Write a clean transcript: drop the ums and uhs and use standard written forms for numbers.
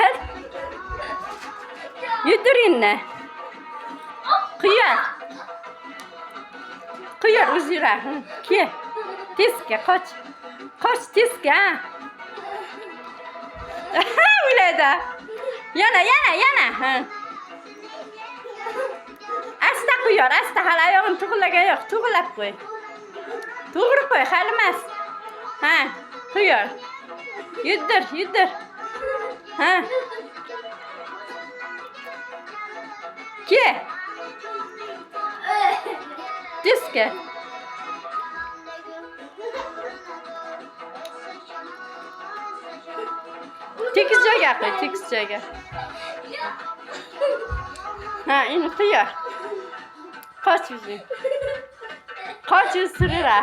qil. Yuturinni. Quyar. Quyar o'zi yurar. Kel. Tezga qoch. Qoch tezga. O'yladi. Yana. Asta quyar, asta hali oyog'ini tug'ilagan yo'q. Tug'ilab qo'y. To'g'ri qo'y, hali emas. Ha, quyar. Yudir. Ha. Kel. Tezga. Tekis joyga qo'y, tekis joyga. Ha, endi quyar. Qoch o'zing. Qoch o'zsirira.